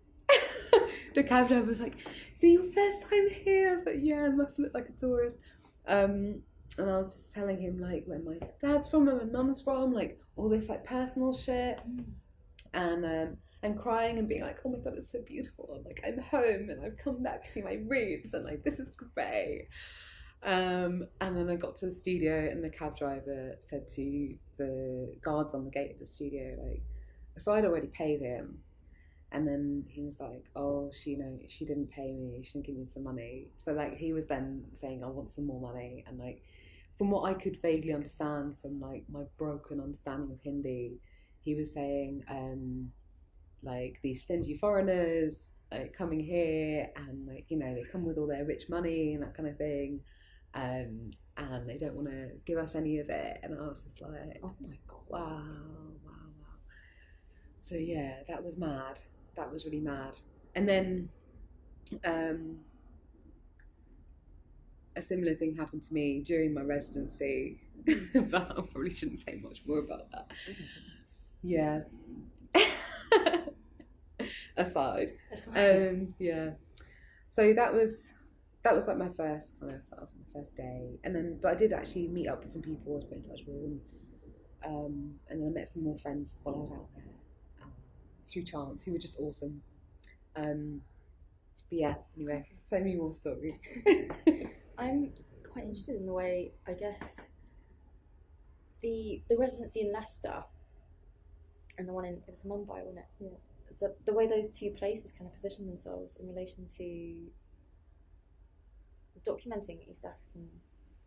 The cab driver was like, is it your first time here? I was like, yeah, I must look like a tourist. And I was just telling him like where my dad's from, where my mum's from, like all this like personal shit. And crying and being like, oh my God, it's so beautiful. I'm like, I'm home and I've come back to see my roots and like, this is great. And then I got to the studio, and the cab driver said to the guards on the gate of the studio, like, so I'd already paid him, and then he was like, oh, she didn't pay me, she didn't give me some money. So like he was then saying, I want some more money, and like from what I could vaguely understand from like my broken understanding of Hindi, he was saying like these stingy foreigners like coming here, and like they come with all their rich money and that kind of thing. And they don't want to give us any of it. And I was just like, oh my God, wow. So yeah, that was mad. That was really mad. And then a similar thing happened to me during my residency, but I probably shouldn't say much more about that. Yeah. Aside. Yeah. So that was like my first that was my first day, and then but I did actually meet up with some people I was put in touch with, and then I met some more friends while I was out there through chance who were just awesome. But yeah, anyway, so many more stories. I'm quite interested in the way, I guess, the residency in Leicester and the one in, it was Mumbai, wasn't it? Yeah. The way those two places kind of position themselves in relation to documenting East African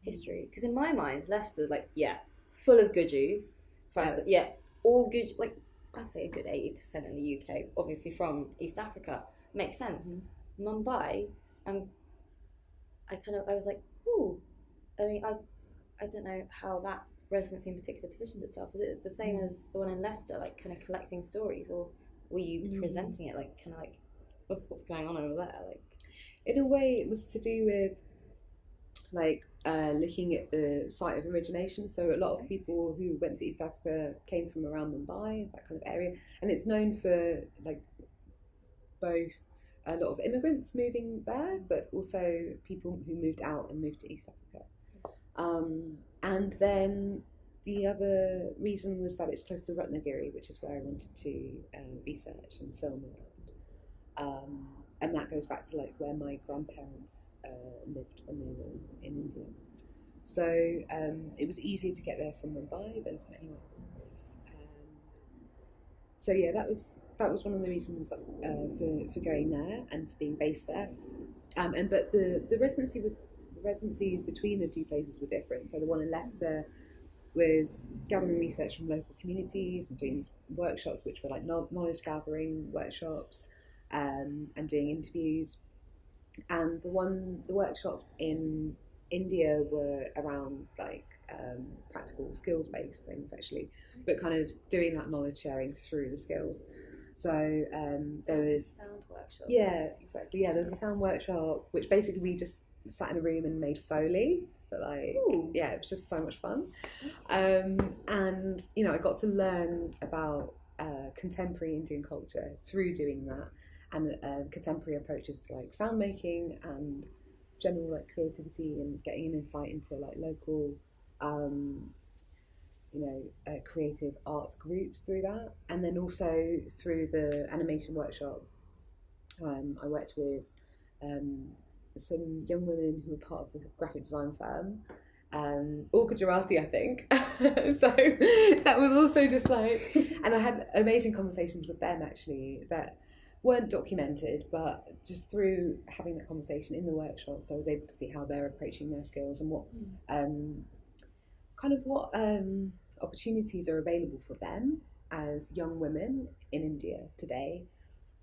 history. Because in my mind, Leicester, like, yeah, full of good Jews. All good, like, I'd say a good 80% in the UK, obviously from East Africa. Makes sense. Mumbai, I was like, ooh. I mean, I don't know how that residency in particular positions itself. Was it the same as the one in Leicester, like kind of collecting stories, or were you presenting it like kind of like what's going on over there? Like, in a way, it was to do with like looking at the site of origination. So a lot of people who went to East Africa came from around Mumbai, that kind of area, and it's known for like both a lot of immigrants moving there, but also people who moved out and moved to East Africa. And then the other reason was that it's close to Ratnagiri, which is where I wanted to research and film around. And that goes back to like where my grandparents lived when they were in India. So it was easier to get there from Mumbai than from anywhere else. So yeah, that was one of the reasons for going there and for being based there. But the residencies between the two places were different. So the one in Leicester was gathering research from local communities and doing these workshops, which were like knowledge gathering workshops, and doing interviews. And the workshops in India were around like practical skills based things actually, but kind of doing that knowledge sharing through the skills. So there was sound workshops. Yeah, exactly. Yeah, there was a sound workshop which basically we just sat in a room and made Foley. But like, yeah, it was just so much fun. And you know, I got to learn about contemporary Indian culture through doing that, and contemporary approaches to like sound making and general like creativity, and getting an insight into like local creative arts groups through that. And then also through the animation workshop, I worked with some young women who were part of the graphic design firm, all Gujarati, I think. So that was also just like, and I had amazing conversations with them actually that weren't documented, but just through having that conversation in the workshops, I was able to see how they're approaching their skills and what opportunities are available for them as young women in India today,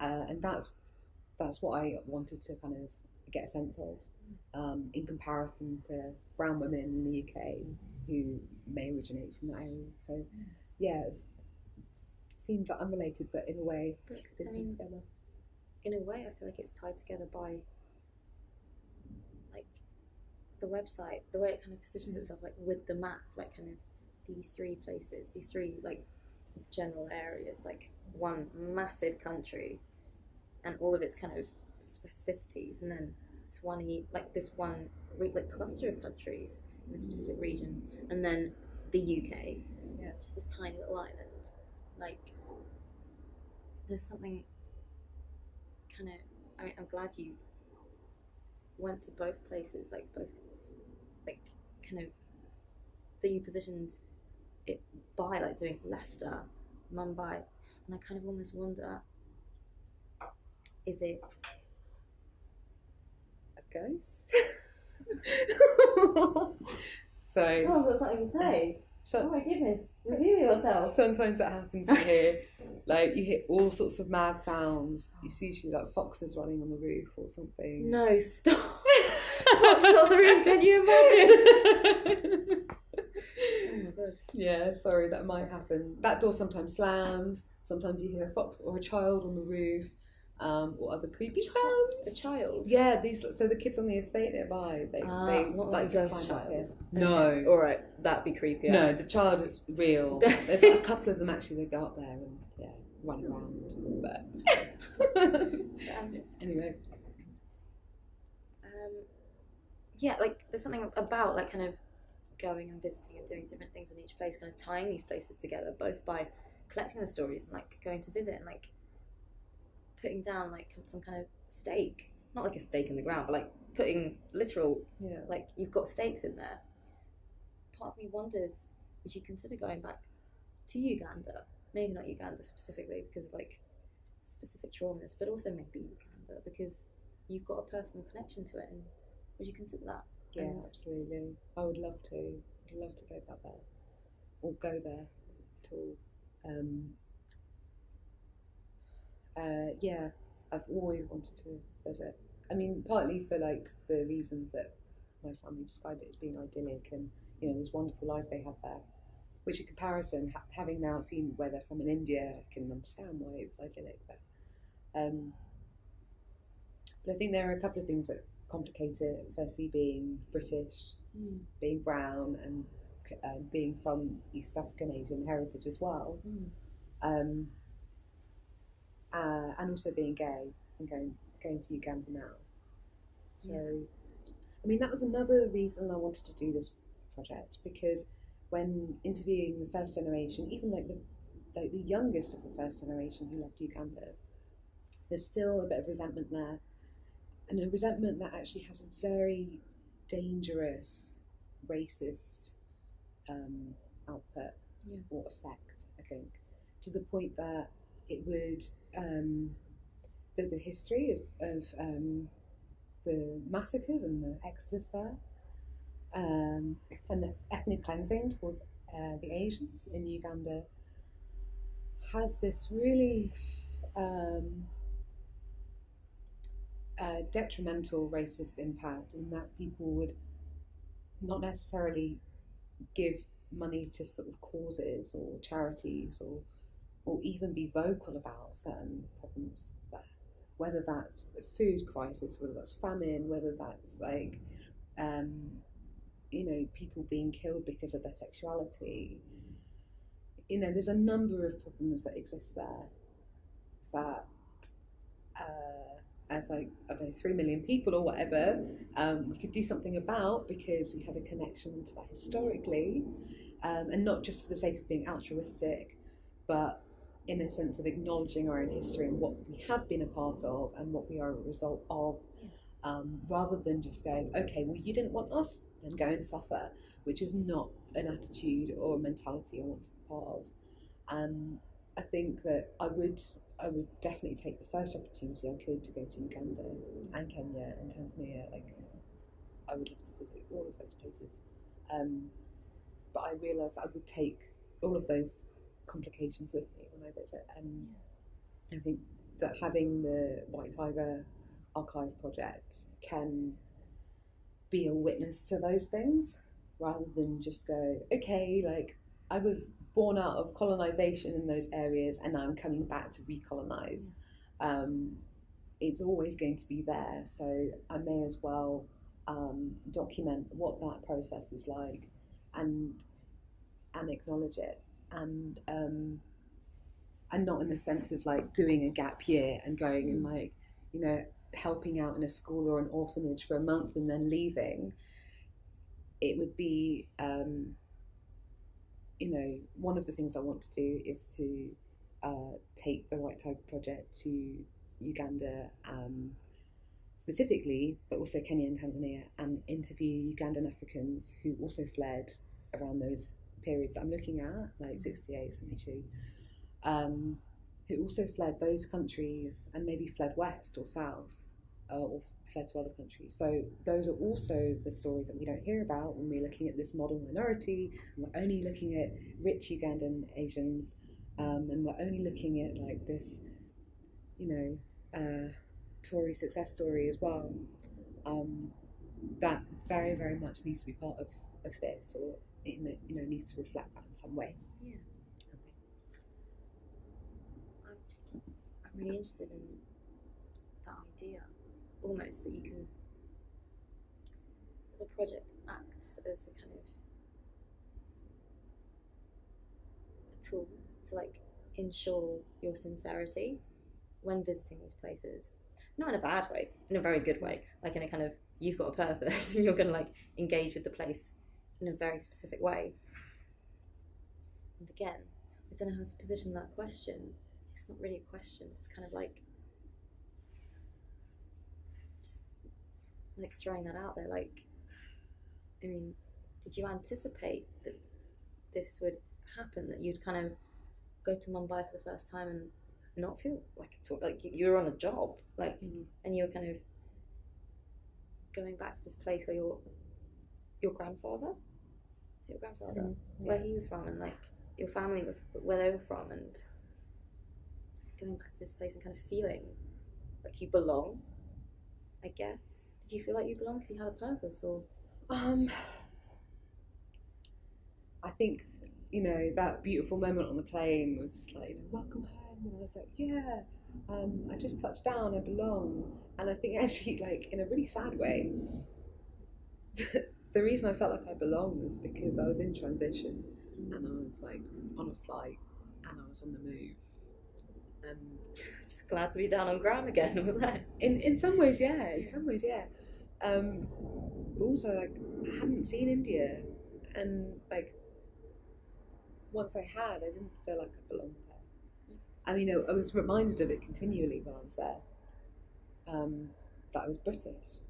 and that's what I wanted to kind of get a sense of, in comparison to brown women in the UK who may originate from that area. So yeah, it seemed unrelated, but in a way, I mean, together. In a way, I feel like it's tied together by like the website, the way it kind of positions itself, like with the map, like kind of these three places, these three like general areas, like one massive country, and all of its kind of specificities, and then this one cluster of countries in a specific region, and then the UK, just this tiny little island. Like, there's something kind of, I mean, I'm glad you went to both places, like both, like kind of, that you positioned it by like doing Leicester, Mumbai, and I kind of almost wonder, is it a ghost? So someone's got something to say. Oh my goodness, reveal yourself. Sometimes that happens in here. Like, you hear all sorts of mad sounds. It's usually like foxes running on the roof or something. No, stop. Foxes on the roof, can you imagine? Oh my god. Yeah, sorry, that might happen. That door sometimes slams. Sometimes you hear a fox or a child on the roof. What other creepy sounds? A child? Yeah, so the kids on the estate nearby, they not like like to a ghost climb up here. child. No. All right, that'd be creepy. No, the child is real. There's like a couple of them actually that go up there and run around. But anyway. Yeah, like there's something about like kind of going and visiting and doing different things in each place, kind of tying these places together, both by collecting the stories and like going to visit and like putting down like some kind of stake, not like a stake in the ground, but like putting literal, like you've got stakes in there. Part of me wonders, would you consider going back to Uganda? Maybe not Uganda specifically because of like specific traumas, but also maybe Uganda because you've got a personal connection to it. And would you consider that? Yeah, absolutely. I would love to. I'd love to go back there, or go there at all. Yeah, I've always wanted to visit. I mean, partly for like the reasons that my family described it as being idyllic, and this wonderful life they have there. Which, in comparison, having now seen where they're from in India, I can understand why it was idyllic there. But I think there are a couple of things that complicate it. Firstly, being British, being brown, and being from East African Asian heritage as well, and also being gay and going to Uganda now. So, I mean, that was another reason I wanted to do this project, because when interviewing the first generation, even like the youngest of the first generation who left Uganda, there's still a bit of resentment there. And a resentment that actually has a very dangerous, racist output or effect, I think, to the point that it would, the history of the massacres and the exodus there, and the ethnic cleansing towards the Asians in Uganda has this really detrimental racist impact, in that people would not necessarily give money to sort of causes or charities, or even be vocal about certain problems, whether that's a food crisis, whether that's famine, whether that's like people being killed because of their sexuality. There's a number of problems that exist there that as like, I don't know, 3 million people or whatever, we could do something about, because we have a connection to that historically, and not just for the sake of being altruistic, but in a sense of acknowledging our own history and what we have been a part of and what we are a result of, rather than just going, okay, well, you didn't want us, then go and suffer, which is not an attitude or a mentality I want to be part of. I think that I would definitely take the first opportunity I could to go to Uganda and Kenya and Tanzania. Like, I would love to visit all of those places. But I realised I would take all of those complications with me when I visit. And I think that having the White Tiger Archive project can be a witness to those things, rather than just go, okay, like, I was born out of colonisation in those areas and now I'm coming back to recolonise. It's always going to be there, so I may as well document what that process is like, and acknowledge it, and not in the sense of like doing a gap year and going and like, helping out in a school or an orphanage for a month and then leaving. It would be one of the things I want to do is to take the White Tiger Project to Uganda specifically, but also Kenya and Tanzania, and interview Ugandan Africans who also fled around those periods that I'm looking at, like 68, 72, who also fled those countries and maybe fled west or south, or fled to other countries. So those are also the stories that we don't hear about when we're looking at this model minority, and we're only looking at rich Ugandan Asians, and we're only looking at like this, Tory success story as well. That very, very much needs to be part of this, or needs to reflect that in some way. Yeah. I'm really interested in idea, almost, that you can. The project acts as a kind of a tool to like ensure your sincerity when visiting these places. Not in a bad way, in a very good way, like in a kind of, you've got a purpose and you're going to like engage with the place in a very specific way. And again, I don't know how to position that question. It's not really a question, it's kind of like just like throwing that out there. Like, I mean, did you anticipate that this would happen, that you'd kind of go to Mumbai for the first time and not feel like you're on a job, like, and you're kind of going back to this place where your grandfather, is it your grandfather, where he was from, and like your family where they were from, and going back to this place and kind of feeling like you belong, I guess. Did you feel like you belonged because you had a purpose, or? I think, you know, that beautiful moment on the plane was just like, welcome home, and I was like, yeah, I just touched down, I belong. And I think actually, like, in a really sad way, the reason I felt like I belonged was because I was in transition, and I was like on a flight, and I was on the move, and just glad to be down on ground again, was that? In some ways, yeah. But also, like, I hadn't seen India, and like, once I had, I didn't feel like I belonged there. I mean, I was reminded of it continually while I was there, that I was British.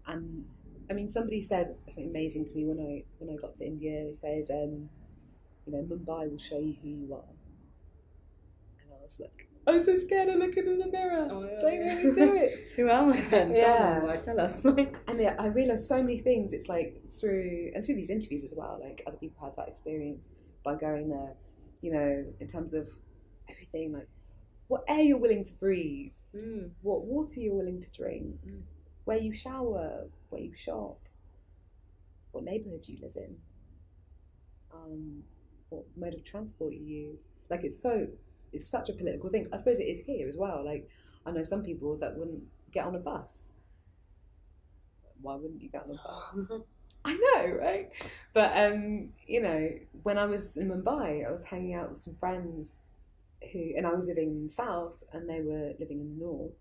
And I mean, somebody said something amazing to me when I got to India. They said, you know, Mumbai will show you who you are. And I was like, I'm so scared of looking in the mirror. Oh, yeah. Don't really do it. Who am I then? Yeah. Come on, tell us. And yeah, I realised so many things. It's like through these interviews as well, like other people had that experience by going there, you know, in terms of everything, like what air you're willing to breathe, what water you're willing to drink, where you shower, where you shop, what neighbourhood you live in, what mode of transport you use. Like, it's such a political thing. I suppose it is here as well. Like, I know some people that wouldn't get on a bus. Why wouldn't you get on a bus? I know, right? But you know, when I was in Mumbai, I was hanging out with some friends and I was living in the south and they were living in the north.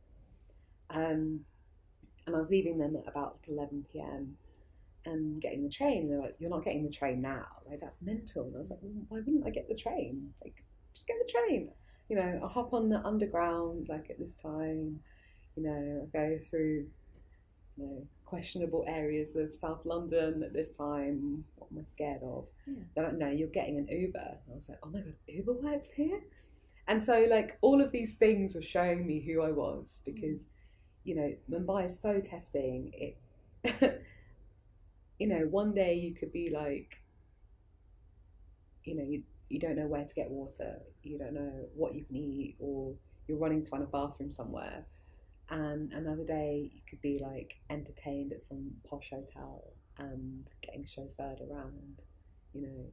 And I was leaving them at about like 11 p.m. and getting the train. And they're like, "You're not getting the train now. Like, that's mental." And I was like, well, "Why wouldn't I get the train? Like, just get the train. You know, I'll hop on the underground like at this time. You know, I'll go through, you know, questionable areas of South London at this time. What am I scared of?" They're like, "No, you're getting an Uber." And I was like, "Oh my God, Uber works here?" And so, like, all of these things were showing me who I was, because, you know, Mumbai is so testing. It, you know, one day you could be like, you know, you don't know where to get water, you don't know what you can eat, or you're running to find a bathroom somewhere. And another day you could be like entertained at some posh hotel and getting chauffeured around, you know.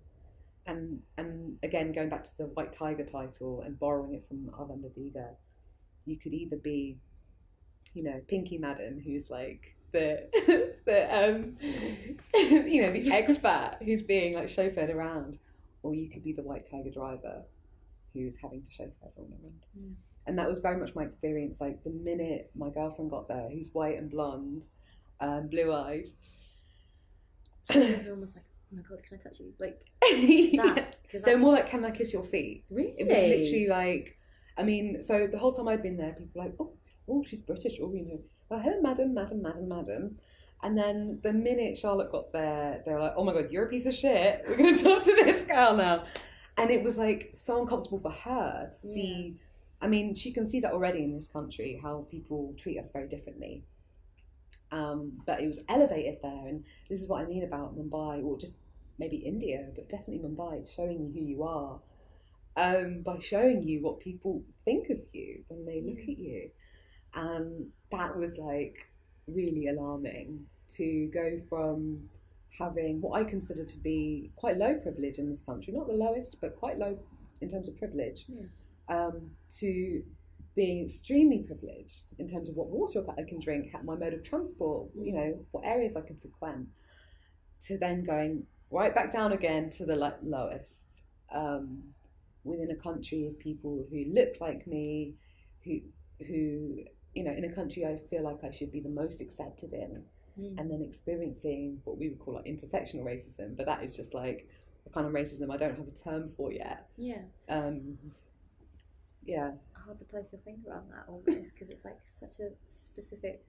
And again, going back to the White Tiger title and borrowing it from Arvind Adiga, you could either be, you know, Pinky Madam, who's like the you know, the expat who's being like chauffeured around, or you could be the White Tiger driver who's having to chauffeur everyone around. And that was very much my experience. Like, the minute my girlfriend got there, who's white and blonde, blue-eyed, everyone was like, "Oh my God, can I touch you?" Like, that. Yeah. They're more like, "Can I kiss your feet?" Really? It was literally like, I mean, so the whole time I'd been there, people were like, oh, she's British, oh, you know, "Oh, hello, madam." And then the minute Charlotte got there, they were like, "Oh my God, you're a piece of shit. We're going to talk to this girl now." And it was like so uncomfortable for her to see. I mean, she can see that already in this country, how people treat us very differently. But it was elevated there. And this is what I mean about Mumbai, or just maybe India, but definitely Mumbai, showing you who you are, by showing you what people think of you when they look at you. And that was like really alarming, to go from having what I consider to be quite low privilege in this country, not the lowest, but quite low in terms of privilege, to being extremely privileged in terms of what water I can drink, my mode of transport, you know, what areas I can frequent, to then going right back down again to the lowest, within a country of people who look like me, who you know, in a country I feel like I should be the most accepted in, and then experiencing what we would call like intersectional racism, but that is just like a kind of racism I don't have a term for yet. Yeah. Yeah. Hard to place your finger on that almost, because it's like such a specific